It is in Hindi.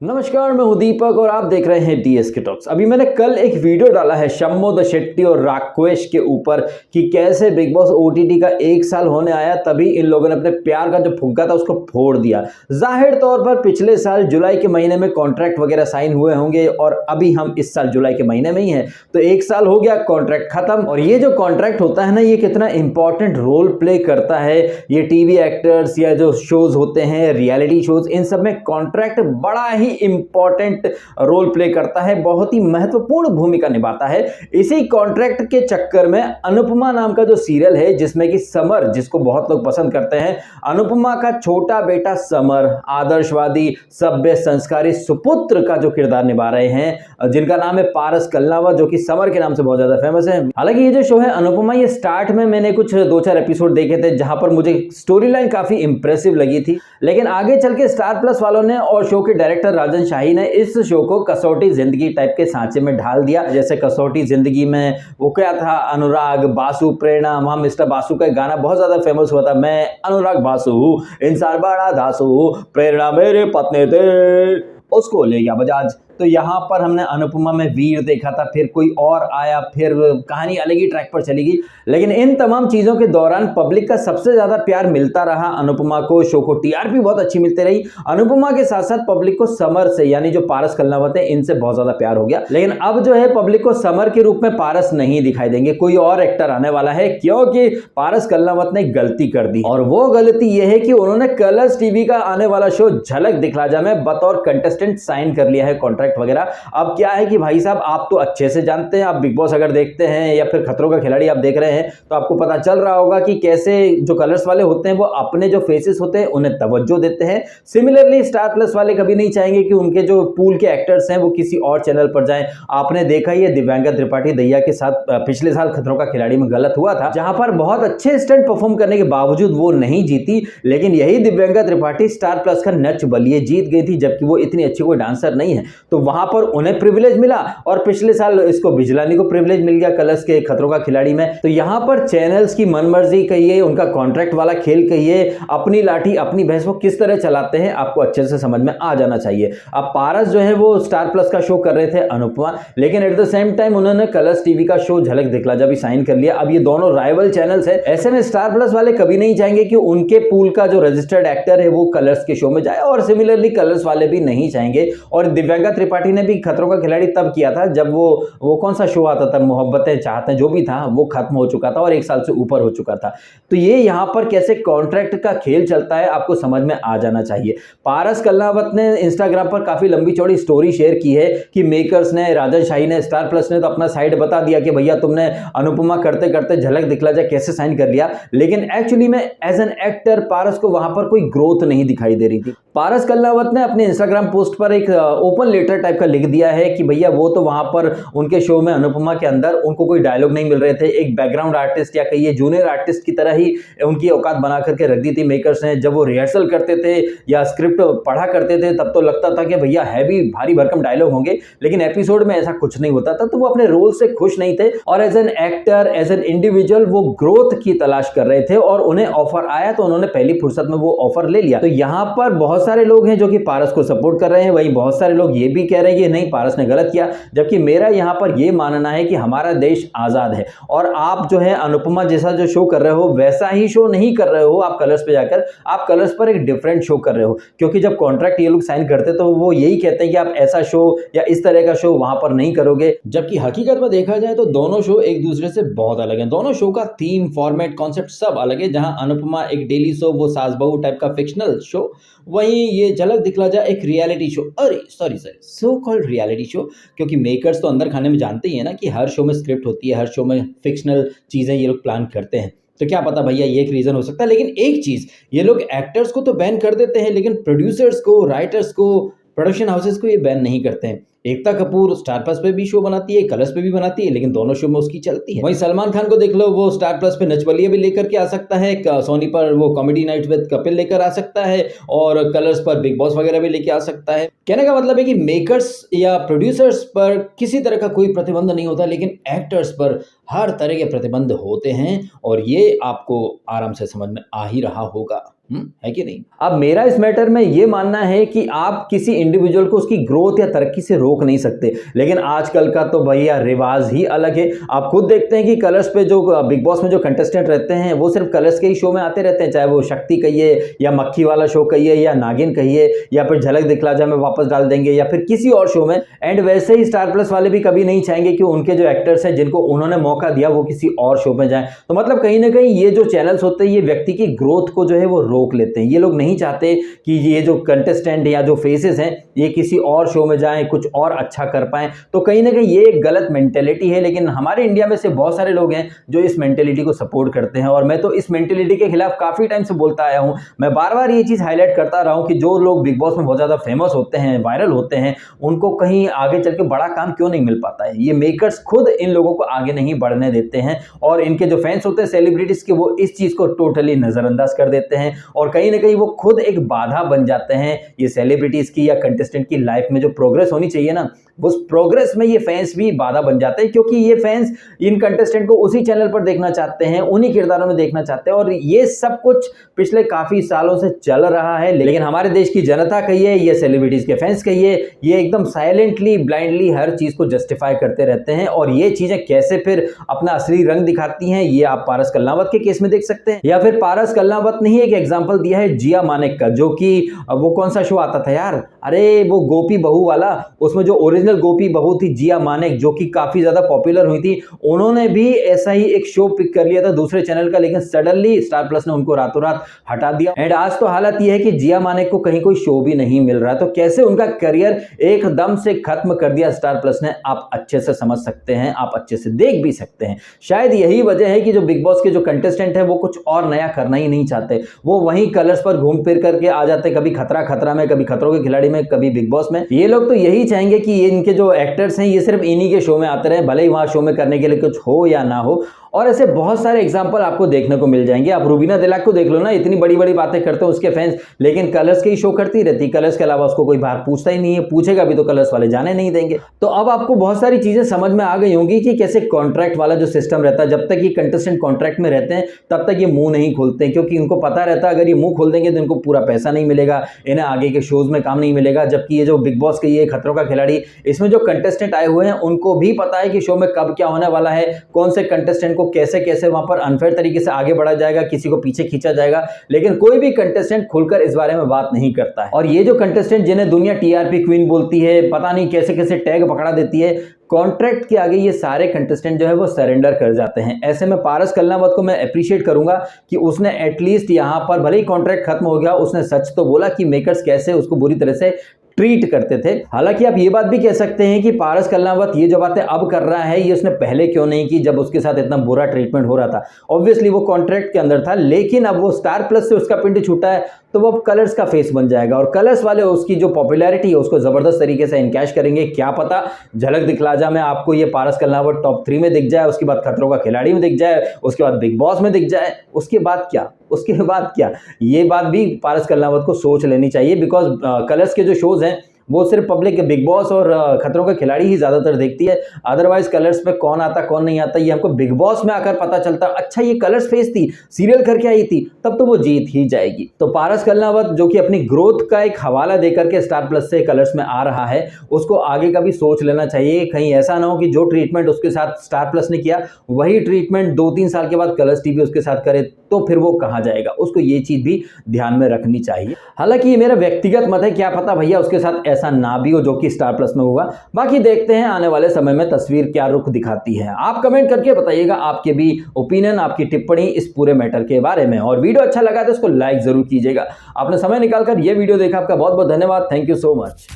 नमस्कार, मैं हूं दीपक और आप देख रहे हैं DSK टॉक्स। अभी मैंने कल एक वीडियो डाला है शम्मो शेट्टी और राकेश के ऊपर कि कैसे बिग बॉस OTT का 1 साल होने आया तभी इन लोगों ने अपने प्यार का जो फुग्गा था उसको फोड़ दिया। जाहिर तौर पर पिछले साल जुलाई के महीने में कॉन्ट्रैक्ट वगैरह साइन हुए होंगे और अभी हम इस साल जुलाई के महीने में ही हैं, तो 1 साल हो गया, कॉन्ट्रैक्ट खत्म। और ये जो कॉन्ट्रैक्ट होता है ना, ये कितना इंपॉर्टेंट रोल प्ले करता है। ये टीवी एक्टर्स या जो शोज होते हैं, रियलिटी शोज, इन सब में कॉन्ट्रैक्ट बड़ा ही इंपॉर्टेंट रोल प्ले करता है, बहुत ही महत्वपूर्ण भूमिका निभाता है। इसी कॉन्ट्रैक्ट के चक्कर में अनुपमा नाम का जो सीरियल है, जिसमें कि समर, जिसको बहुत लोग पसंद करते हैं, अनुपमा का छोटा बेटा समर आदर्शवादी, सभ्य, संस्कारी सुपुत्र का जो किरदार निभा रहे हैं, जिनका नाम है पारस कलनावत, जो कि समर के नाम से बहुत ज्यादा फेमस है। हालांकि ये जो शो है अनुपमा, ये स्टार्ट में मैंने कुछ 2-4 एपिसोड देखे थे जहां पर मुझे स्टोरी लाइन काफी इंप्रेसिव लगी थी, लेकिन आगे चल के स्टार प्लस वालों ने और शो के डायरेक्टर राजन शाही ने इस शो को कसौटी जिंदगी टाइप के सांचे में ढाल दिया। जैसे कसौटी जिंदगी में वो क्या था, अनुराग, बासु, प्रेरणा, वहां मिस्टर बासु का एक गाना बहुत ज्यादा फेमस हुआ था, मैं अनुराग बासु, इंसान बड़ा धासु, प्रेरणा मेरे पत्नी थे, उसको ले गया बजाज। तो यहाँ पर हमने अनुपमा में वीर देखा था, फिर कोई और आया, फिर कहानी अलग ही ट्रैक पर चली गई। लेकिन इन तमाम चीजों के दौरान पब्लिक का सबसे ज्यादा प्यार मिलता रहा अनुपमा को, शो को TRP बहुत अच्छी मिलती रही। अनुपमा के साथ साथ पब्लिक को समर से, यानी जो पारस कलनावत है, इनसे बहुत ज्यादा प्यार हो गया। लेकिन अब जो है पब्लिक को समर के रूप में पारस नहीं दिखाई देंगे, कोई और एक्टर आने वाला है, क्योंकि पारस कलनावत ने गलती कर दी। और वो गलती यह है कि उन्होंने कलर्स टीवी का आने वाला शो झलक दिखला जा में बतौर कंटेस्टेंट साइन कर लिया है, कॉन्ट्रैक्ट वगैरह। अब क्या है कि भाई साहब, आप तो अच्छे से जानते हैं, आप बिग बॉस अगर देखते हैं या फिर खतरों का खिलाड़ी आप देख रहे हैं, तो आपको पता चल रहा होगा कि कैसे जो कलर्स वाले होते हैं वो अपने जो फेसेस होते हैं उन्हें तवज्जो देते हैं। सिमिलरली स्टार प्लस वाले कभी नहीं चाहेंगे कि उनके जो पूल के एक्टर्स हैं वो किसी और चैनल पर जाएं। आपने देखा ही है दिव्यांका त्रिपाठी दैया के साथ पिछले साल खतरों का खिलाड़ी में गलत हुआ था, जहां पर बहुत अच्छे स्टंट परफॉर्म करने के बावजूद वो नहीं जीती। लेकिन यही दिव्यांका त्रिपाठी स्टार प्लस का नच बलिए जीत गई थी, जबकि वो इतनी अच्छी कोई डांसर नहीं है। तो वहां पर उन्हें प्रिविलेज मिला और पिछले साल इसको बिजलानी को प्रिविलेज मिल गया कलर्स के खतरों का खिलाड़ी में। तो यहां पर चैनल्स की मनमर्जी कहिए, उनका कॉन्ट्रैक्ट वाला खेल कहिए, अपनी लाठी अपनी भैंस वो किस तरह चलाते हैं, आपको अच्छे से समझ में आ जाना चाहिए। अब पारस जो है वो स्टार प्लस का शो कर रहे थे अनुपमा, लेकिन एट द सेम टाइम उन्होंने कलर्स टीवी का शो झलक दिखला जा भी साइन कर लिया। अब ये दोनों राइवल चैनल्स है, ऐसे में स्टार प्लस वाले कभी नहीं चाहेंगे कि उनके पूल का जो रजिस्टर्ड एक्टर है वो कलर्स के शो में जाए, और सिमिलरली कलर्स वाले भी नहीं चाहेंगे। और दिव्यांका त्रिपाठी ने भी खतरों का खिलाड़ी तब किया था जब वो कौन सा शो आता था, मोहब्बतें चाहते हैं, जो भी था वो खत्म हो चुका था और 1 साल से ऊपर हो चुका था। तो ये यहां पर कैसे कॉन्ट्रैक्ट का खेल चलता है आपको समझ में आ जाना चाहिए। पारस कलनावत ने इंस्टाग्राम पर काफी लंबी चौड़ी स्टोरी शेयर की है कि मेकर्स ने, राजन शाही ने, स्टार प्लस ने तो अपना साइड बता दिया कि भैया तुमने अनुपमा करते करते झलक दिखला जा कैसे साइन कर लिया, लेकिन एक्चुअली में एज एन एक्टर पारस को वहां पर कोई ग्रोथ नहीं दिखाई दे रही थी। पारस कलनावत ने अपने इंस्टाग्राम पोस्ट पर एक ओपन लेटर टाइप का लिख दिया है कि भैया वो तो वहां पर उनके शो में अनुपमा के अंदर उनको कोई डायलॉग नहीं मिल रहे थे, एक बैकग्राउंड आर्टिस्ट या कहिए जूनियर आर्टिस्ट की तरह ही उनकी औकात बना करके रख दी थी मेकर्स ने। जब वो रिहर्सल करते थे या स्क्रिप्ट पढ़ा करते थे तब तो लगता था कि भैया हैवी भारी भरकम डायलॉग होंगे, लेकिन एपिसोड में ऐसा कुछ नहीं होता था। तो वो अपने रोल से खुश नहीं थे और as an actor, as an individual वो ग्रोथ की तलाश कर रहे थे और उन्हें ऑफर आया तो उन्होंने पहली फुर्सत में वो ऑफर ले लिया। तो यहां पर बहुत सारे लोग हैं जो कि पारस को सपोर्ट कर रहे हैं, वहीं बहुत सारे लोग ये भी कह रहे हैं कि नहीं, पारस ने गलत किया। जबकि मेरा यहां पर यह मानना है कि हमारा देश आजाद है और आप जो है अनुपमा जैसा जो शो कर रहे हो वैसा ही शो नहीं कर रहे हो आप कलर्स पे जाकर, आप कलर्स पर एक डिफरेंट शो कर रहे हो। क्योंकि जब कॉन्ट्रैक्ट ये लोग साइन करते तो वो यही कहते हैं कि आप ऐसा शो या इस तरह का शो वहां पर नहीं करोगे, जबकि हकीकत में देखा जाए तो दोनों शो एक दूसरे से बहुत अलग हैं। दोनों शो का थीम, फॉर्मेट, कॉन्सेप्ट सब अलग है। जहां अनुपमा एक डेली शो, वो सास बहू टाइप का फिक्शनल शो, वहीं ये झलक दिखला जा एक रियलिटी शो, अरे sorry so called reality show, क्योंकि मेकर्स तो अंदर खाने में जानते ही है ना कि हर शो में स्क्रिप्ट होती है, हर शो में फिक्शनल चीजें ये लोग प्लान करते हैं। तो क्या पता भैया ये एक रीजन हो सकता है। लेकिन एक चीज, ये लोग एक्टर्स को तो बैन कर देते हैं, लेकिन प्रोड्यूसर्स को, राइटर्स को, प्रोडक्शन हाउसेस को ये बैन नहीं करते हैं। एकता कपूर स्टार प्लस पे भी शो बनाती है, कलर्स पे भी बनाती है, लेकिन दोनों शो में उसकी चलती है। वहीं सलमान खान को देख लो, वो स्टार प्लस पे नच बलिए भी लेकर के आ सकता है, सोनी पर वो कॉमेडी नाइट विद कपिल लेकर आ सकता है, और कलर्स पर बिग बॉस वगैरह भी लेके आ सकता है। कहने का मतलब है कि मेकर्स या प्रोड्यूसर्स पर किसी तरह का कोई प्रतिबंध नहीं होता, लेकिन एक्टर्स पर हर तरह के प्रतिबंध होते हैं, और ये आपको आराम से समझ में आ ही रहा होगा। है कि नहीं? अब मेरा इस मैटर में ये मानना है कि आप किसी इंडिविजुअल को उसकी ग्रोथ या तरक्की से रोक नहीं सकते, लेकिन आजकल का तो भैया रिवाज ही अलग है। आप खुद देखते हैं कि कलर्स पे जो बिग बॉस में जो कंटेस्टेंट रहते हैं वो सिर्फ कलर्स के ही शो में आते रहते हैं, चाहे वो शक्ति कहिए या मक्खी वाला शो कहिए या नागिन कहिए या फिर झलक दिखला जा में वापस डाल देंगे या फिर किसी और शो में। एंड वैसे ही स्टार प्लस वाले भी कभी नहीं चाहेंगे कि उनके जो एक्टर्स हैं जिनको उन्होंने मौका दिया वो किसी और शो में जाएं। तो मतलब कहीं ना कहीं ये जो चैनल्स होते हैं ये व्यक्ति की ग्रोथ को जो है वो रोक लेते हैं। ये लोग नहीं चाहते कि ये जो कंटेस्टेंट या जो फेसेस हैं ये किसी और शो में जाएं, कुछ और अच्छा कर पाएं। तो कहीं ना कहीं ये एक गलत मेंटेलिटी है, लेकिन हमारे इंडिया में से बहुत सारे लोग हैं जो इस मेंटेलिटी को सपोर्ट करते हैं और मैं तो इस मेंटेलिटी के खिलाफ काफी टाइम से बोलता आया हूं। मैं बार बार ये चीज हाईलाइट करता रहा हूं कि जो लोग बिग बॉस में बहुत ज्यादा फेमस होते हैं, वायरल होते हैं, उनको कहीं आगे चल के बड़ा काम क्यों नहीं मिल पाता है। ये मेकर्स खुद इन लोगों को आगे नहीं बढ़ने देते हैं और इनके जो फैंस होते हैं सेलिब्रिटीज के, वो इस चीज को टोटली नजरअंदाज कर देते हैं और कहीं ना कहीं वो खुद एक बाधा बन जाते हैं ये सेलिब्रिटीज की या कंटेस्टेंट की लाइफ में जो प्रोग्रेस होनी चाहिए ना, उस प्रोग्रेस में ये फैंस भी बाधा बन जाते हैं, क्योंकि ये फैंस इन कंटेस्टेंट को उसी चैनल पर देखना चाहते हैं, उन्हीं किरदारों में देखना चाहते हैं और ये सब कुछ पिछले काफी सालों से चल रहा है। लेकिन हमारे देश की जनता कहिए, ये सेलिब्रिटीज के फैंस कहिए, ये एकदम साइलेंटली ब्लाइंडली हर चीज को जस्टिफाई करते रहते हैं और ये चीजें कैसे फिर अपना असली रंग दिखाती हैं ये आप पारस कल्नावत के केस में देख सकते हैं। या फिर पारस कल्नावत ने ही एक एग्जाम्पल दिया है जिया मानेक का, जो कि वो कौन सा शो आता था यार, अरे वो गोपी बहू वाला, उसमें जो ओरिजिनल गोपी बहू थी जिया मानेक, जो कि काफी ज्यादा पॉपुलर हुई थी, उन्होंने भी ऐसा ही एक शो पिक कर लिया था दूसरे चैनल का, लेकिन सडनली स्टार प्लस ने उनको रातों रात हटा दिया। एंड आज तो हालत यह है कि जिया मानेक को कहीं कोई शो भी नहीं मिल रहा। तो कैसे उनका करियर एकदम से खत्म कर दिया स्टार प्लस ने, आप अच्छे से समझ सकते हैं, आप अच्छे से देख भी सकते हैं। शायद यही वजह है कि जो बिग बॉस के जो कंटेस्टेंट है वो कुछ और नया करना ही नहीं चाहते, वो वही कलर्स पर घूम फिर करके आ जाते, कभी खतरा में, कभी खतरों के खिलाड़ी में, कभी बिग बॉस में। ये लोग तो यही चाहेंगे कि इनके जो एक्टर्स हैं ये सिर्फ इन्हीं के शो में आते रहे, भले ही वहां शो में करने के लिए कुछ हो या ना हो। और ऐसे बहुत सारे एग्जांपल आपको देखने को मिल जाएंगे। आप रूबीना दिलाक को देख लो ना, इतनी बड़ी बड़ी बातें करते हैं उसके फैंस, लेकिन कलर्स के ही शो करती रहती, कलर्स के अलावा उसको कोई बाहर पूछता ही नहीं है, पूछेगा भी तो कलर्स वाले जाने नहीं देंगे। तो अब आपको बहुत सारी चीजें समझ में आ गई होंगी कि कैसे कॉन्ट्रैक्ट वाला जो सिस्टम रहता है, जब तक ये कंटेस्टेंट कॉन्ट्रैक्ट में रहते हैं तब तक ये मुंह नहीं खोलते हैं, क्योंकि इनको पता रहता है अगर ये मुंह खोल देंगे तो इनको पूरा पैसा नहीं मिलेगा, इन्हें आगे के शोज में काम नहीं मिलेगा। जबकि ये जो बिग बॉस के ये खतरों का खिलाड़ी, इसमें जो कंटेस्टेंट आए हुए हैं उनको भी पता है कि शो में कब क्या होने वाला है, कौन से कंटेस्टेंट को कैसे कैसे वहां पर अनफेयर तरीके से आगे बढ़ा जाएगा, किसी को पीछे खींचा जाएगा, लेकिन कोई भी कंटेस्टेंट खुलकर इस बारे में बात नहीं करता है। और ये जो कंटेस्टेंट जिन्हें दुनिया टीआरपी क्वीन बोलती है, पता नहीं कैसे कैसे टैग पकड़ा देती है, कॉन्ट्रैक्ट के आगे ये सारे कंटेस्टेंट जो है वो सरेंडर कर जाते हैं। ऐसे में पारस कल्नावत को मैं अप्रिशिएट करूंगा कि उसने एटलीस्ट यहां पर, भले ही कॉन्ट्रैक्ट खत्म हो गया, उसने सच तो बोला कि मेकर्स कैसे उसको बुरी तरह से ट्रीट करते थे। हालांकि आप ये बात भी कह सकते हैं कि पारस कल्नावत ये जो बातें अब कर रहा है ये उसने पहले क्यों नहीं की, जब उसके साथ इतना बुरा ट्रीटमेंट हो रहा था। ऑब्वियसली वो कॉन्ट्रैक्ट के अंदर था, लेकिन अब वो स्टार प्लस से उसका पिंड छूटा है तो वो अब कलर्स का फेस बन जाएगा और कलर्स वाले उसकी जो पॉपुलैरिटी है उसको जबरदस्त तरीके से इनकैश करेंगे। क्या पता झलक दिखला जा में आपको ये पारस कल्नावत टॉप 3 में दिख जाए, उसके बाद खतरों का खिलाड़ी में दिख जाए, उसके बाद बिग बॉस में दिख जाए, उसके बाद क्या, ये बात भी पारस कल्नावत को सोच लेनी चाहिए। बिकॉज कलर्स के जो शोज हैं वो सिर्फ पब्लिक बिग बॉस और खतरों का खिलाड़ी ही ज्यादातर देखती है, अदरवाइज कलर्स पे कौन आता कौन नहीं आता ये हमको बिग बॉस में आकर पता चलता। अच्छा ये कलर्स फेस थी, सीरियल करके आई थी, तब तो वो जीत ही जाएगी। तो पारस कल्नावत जो कि अपनी ग्रोथ का एक हवाला देकर के स्टार प्लस से कलर्स में आ रहा है, उसको आगे का भी सोच लेना चाहिए। कहीं ऐसा ना हो कि जो ट्रीटमेंट उसके साथ स्टार प्लस ने किया वही ट्रीटमेंट 2-3 साल के बाद कलर्स टीवी उसके साथ करे, तो फिर वो कहां जाएगा। उसको ये चीज भी ध्यान में रखनी चाहिए। हालांकि ये मेरा व्यक्तिगत मत है, क्या पता भैया उसके साथ ऐसा ना भी हो जो कि स्टार प्लस में होगा। बाकी देखते हैं आने वाले समय में तस्वीर क्या रुख दिखाती है। आप कमेंट करके बताइएगा आपके भी ओपिनियन, आपकी टिप्पणी इस पूरे मैटर के बारे में। और वीडियो अच्छा लगा तो इसको लाइक जरूर कीजिएगा। आपने समय निकालकर ये वीडियो देखा, आपका बहुत बहुत धन्यवाद। Thank you so much.